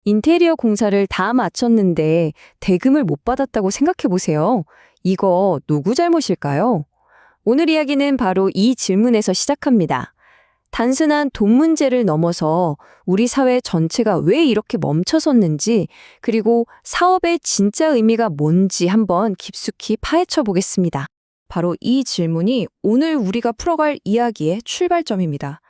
인테리어 공사를 다 마쳤는데 대금을 못 받았다고 생각해 보세요. 이거 누구 잘못일까요? 오늘 이야기는 바로 이 질문에서 시작합니다. 단순한 돈 문제를 넘어서 우리 사회 전체가 왜 이렇게 멈춰섰는지, 그리고 사업의 진짜 의미가 뭔지 한번 깊숙이 파헤쳐 보겠습니다. 바로 이 질문이 오늘 우리가 풀어갈 이야기의 출발점입니다.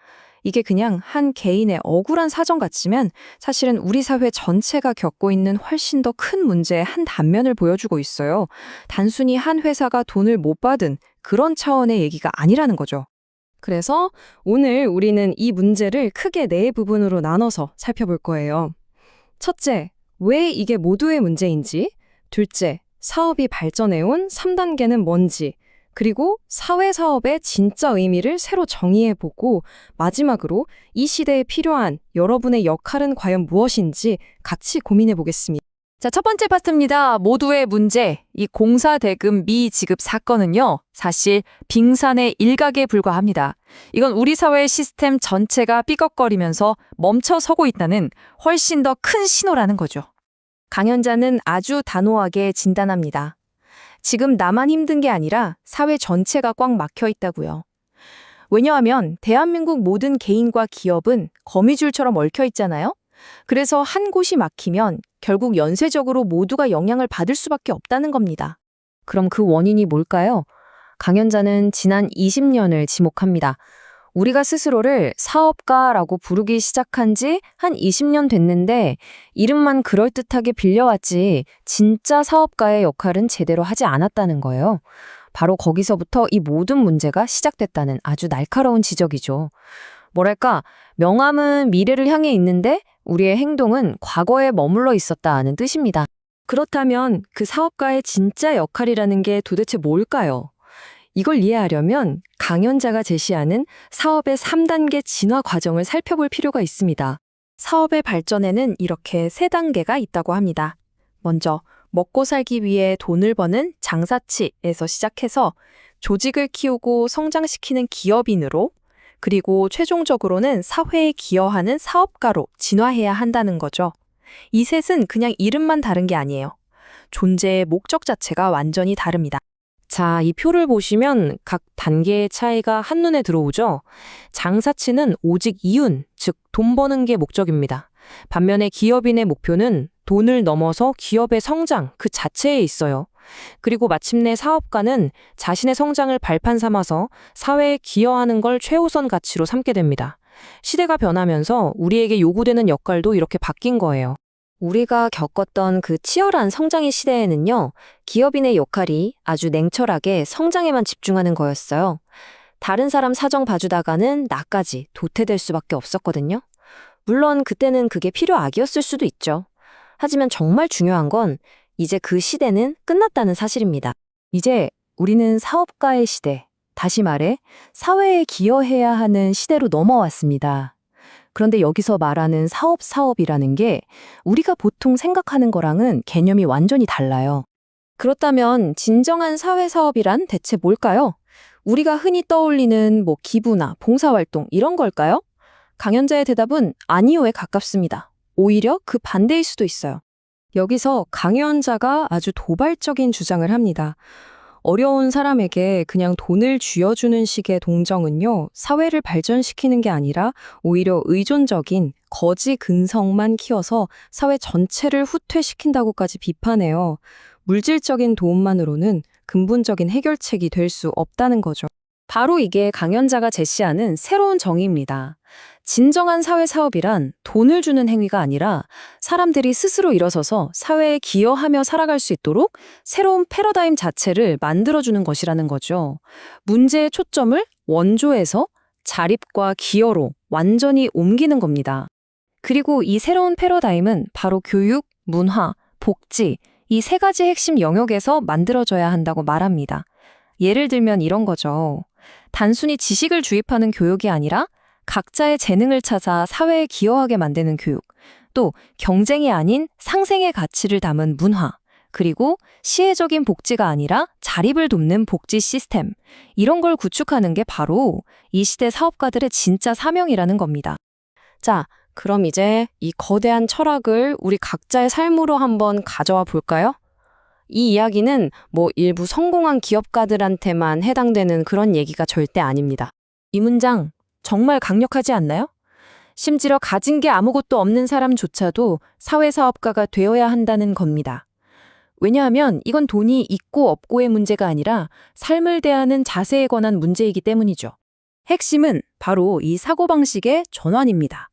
이게 그냥 한 개인의 억울한 사정 같지만 사실은 우리 사회 전체가 겪고 있는 훨씬 더 큰 문제의 한 단면을 보여주고 있어요. 단순히 한 회사가 돈을 못 받은 그런 차원의 얘기가 아니라는 거죠. 그래서 오늘 우리는 이 문제를 크게 네 부분으로 나눠서 살펴볼 거예요. 첫째, 왜 이게 모두의 문제인지. 둘째, 사업이 발전해온 3단계는 뭔지. 그리고 사회사업의 진짜 의미를 새로 정의해보고, 마지막으로 이 시대에 필요한 여러분의 역할은 과연 무엇인지 같이 고민해보겠습니다. 자, 첫 번째 파트입니다. 모두의 문제. 이 공사 대금 미지급 사건은요, 사실 빙산의 일각에 불과합니다. 이건 우리 사회의 시스템 전체가 삐걱거리면서 멈춰서고 있다는 훨씬 더 큰 신호라는 거죠. 강연자는 아주 단호하게 진단합니다. 지금 나만 힘든 게 아니라 사회 전체가 꽉 막혀 있다고요. 왜냐하면 대한민국 모든 개인과 기업은 거미줄처럼 얽혀 있잖아요. 그래서 한 곳이 막히면 결국 연쇄적으로 모두가 영향을 받을 수밖에 없다는 겁니다. 그럼 그 원인이 뭘까요? 강연자는 지난 20년을 지목합니다. 우리가 스스로를 사업가라고 부르기 시작한 지 한 20년 됐는데 이름만 그럴듯하게 빌려왔지 진짜 사업가의 역할은 제대로 하지 않았다는 거예요. 바로 거기서부터 이 모든 문제가 시작됐다는 아주 날카로운 지적이죠. 뭐랄까, 명함은 미래를 향해 있는데 우리의 행동은 과거에 머물러 있었다는 뜻입니다. 그렇다면 그 사업가의 진짜 역할이라는 게 도대체 뭘까요? 이걸 이해하려면 강연자가 제시하는 사업의 3단계 진화 과정을 살펴볼 필요가 있습니다. 사업의 발전에는 이렇게 3단계가 있다고 합니다. 먼저 먹고 살기 위해 돈을 버는 장사치에서 시작해서 조직을 키우고 성장시키는 기업인으로, 그리고 최종적으로는 사회에 기여하는 사업가로 진화해야 한다는 거죠. 이 셋은 그냥 이름만 다른 게 아니에요. 존재의 목적 자체가 완전히 다릅니다. 자, 이 표를 보시면 각 단계의 차이가 한눈에 들어오죠? 장사치는 오직 이윤, 즉 돈 버는 게 목적입니다. 반면에 기업인의 목표는 돈을 넘어서 기업의 성장 그 자체에 있어요. 그리고 마침내 사업가는 자신의 성장을 발판 삼아서 사회에 기여하는 걸 최우선 가치로 삼게 됩니다. 시대가 변하면서 우리에게 요구되는 역할도 이렇게 바뀐 거예요. 우리가 겪었던 그 치열한 성장의 시대에는요, 기업인의 역할이 아주 냉철하게 성장에만 집중하는 거였어요. 다른 사람 사정 봐주다가는 나까지 도태될 수밖에 없었거든요. 물론 그때는 그게 필요악이었을 수도 있죠. 하지만 정말 중요한 건 이제 그 시대는 끝났다는 사실입니다. 이제 우리는 사업가의 시대, 다시 말해 사회에 기여해야 하는 시대로 넘어왔습니다. 그런데 여기서 말하는 사업이라는 게 우리가 보통 생각하는 거랑은 개념이 완전히 달라요. 그렇다면 진정한 사회사업이란 대체 뭘까요? 우리가 흔히 떠올리는 기부나 봉사활동 이런 걸까요? 강연자의 대답은 아니요에 가깝습니다. 오히려 그 반대일 수도 있어요. 여기서 강연자가 아주 도발적인 주장을 합니다. 어려운 사람에게 그냥 돈을 쥐어주는 식의 동정은요, 사회를 발전시키는 게 아니라 오히려 의존적인 거지 근성만 키워서 사회 전체를 후퇴시킨다고까지 비판해요. 물질적인 도움만으로는 근본적인 해결책이 될 수 없다는 거죠. 바로 이게 강연자가 제시하는 새로운 정의입니다. 진정한 사회사업이란 돈을 주는 행위가 아니라 사람들이 스스로 일어서서 사회에 기여하며 살아갈 수 있도록 새로운 패러다임 자체를 만들어주는 것이라는 거죠. 문제의 초점을 원조에서 자립과 기여로 완전히 옮기는 겁니다. 그리고 이 새로운 패러다임은 바로 교육, 문화, 복지, 이 3가지 핵심 영역에서 만들어져야 한다고 말합니다. 예를 들면 이런 거죠. 단순히 지식을 주입하는 교육이 아니라 각자의 재능을 찾아 사회에 기여하게 만드는 교육, 또 경쟁이 아닌 상생의 가치를 담은 문화, 그리고 시혜적인 복지가 아니라 자립을 돕는 복지 시스템, 이런 걸 구축하는 게 바로 이 시대 사업가들의 진짜 사명이라는 겁니다. 자, 그럼 이제 이 거대한 철학을 우리 각자의 삶으로 한번 가져와 볼까요? 이 이야기는 일부 성공한 기업가들한테만 해당되는 그런 얘기가 절대 아닙니다. 이 문장 정말 강력하지 않나요? 심지어 가진 게 아무것도 없는 사람조차도 사회사업가가 되어야 한다는 겁니다. 왜냐하면 이건 돈이 있고 없고의 문제가 아니라 삶을 대하는 자세에 관한 문제이기 때문이죠. 핵심은 바로 이 사고방식의 전환입니다.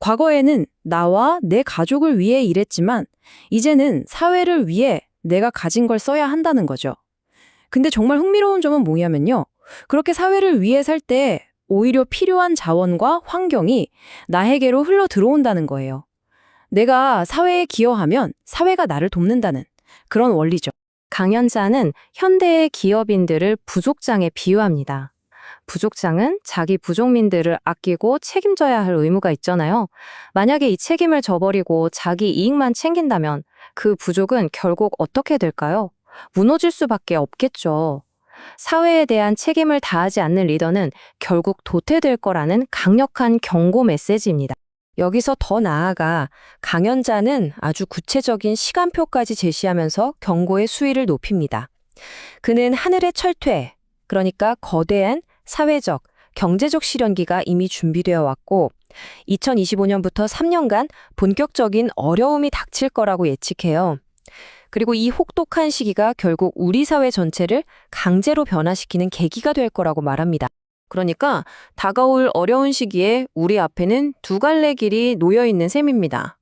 과거에는 나와 내 가족을 위해 일했지만 이제는 사회를 위해 내가 가진 걸 써야 한다는 거죠. 근데 정말 흥미로운 점은 뭐냐면요. 그렇게 사회를 위해 살 때 오히려 필요한 자원과 환경이 나에게로 흘러 들어온다는 거예요. 내가 사회에 기여하면 사회가 나를 돕는다는 그런 원리죠. 강연자는 현대의 기업인들을 부족장에 비유합니다. 부족장은 자기 부족민들을 아끼고 책임져야 할 의무가 있잖아요. 만약에 이 책임을 져버리고 자기 이익만 챙긴다면 그 부족은 결국 어떻게 될까요? 무너질 수밖에 없겠죠. 사회에 대한 책임을 다하지 않는 리더는 결국 도태될 거라는 강력한 경고 메시지입니다. 여기서 더 나아가 강연자는 아주 구체적인 시간표까지 제시하면서 경고의 수위를 높입니다. 그는 하늘의 철퇴, 그러니까 거대한 사회적, 경제적 실현기가 이미 준비되어 왔고 2025년부터 3년간 본격적인 어려움이 닥칠 거라고 예측해요. 그리고 이 혹독한 시기가 결국 우리 사회 전체를 강제로 변화시키는 계기가 될 거라고 말합니다. 그러니까 다가올 어려운 시기에 우리 앞에는 두 갈래 길이 놓여 있는 셈입니다.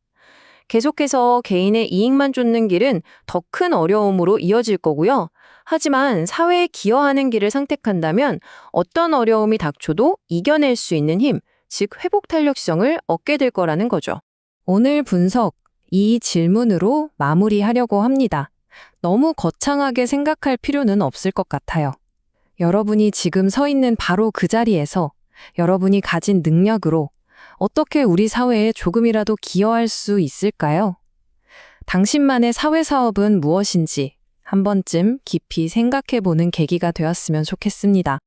계속해서 개인의 이익만 쫓는 길은 더 큰 어려움으로 이어질 거고요. 하지만 사회에 기여하는 길을 선택한다면 어떤 어려움이 닥쳐도 이겨낼 수 있는 힘, 즉 회복 탄력성을 얻게 될 거라는 거죠. 오늘 분석, 이 질문으로 마무리하려고 합니다. 너무 거창하게 생각할 필요는 없을 것 같아요. 여러분이 지금 서 있는 바로 그 자리에서 여러분이 가진 능력으로 어떻게 우리 사회에 조금이라도 기여할 수 있을까요? 당신만의 사회사업은 무엇인지 한 번쯤 깊이 생각해 보는 계기가 되었으면 좋겠습니다.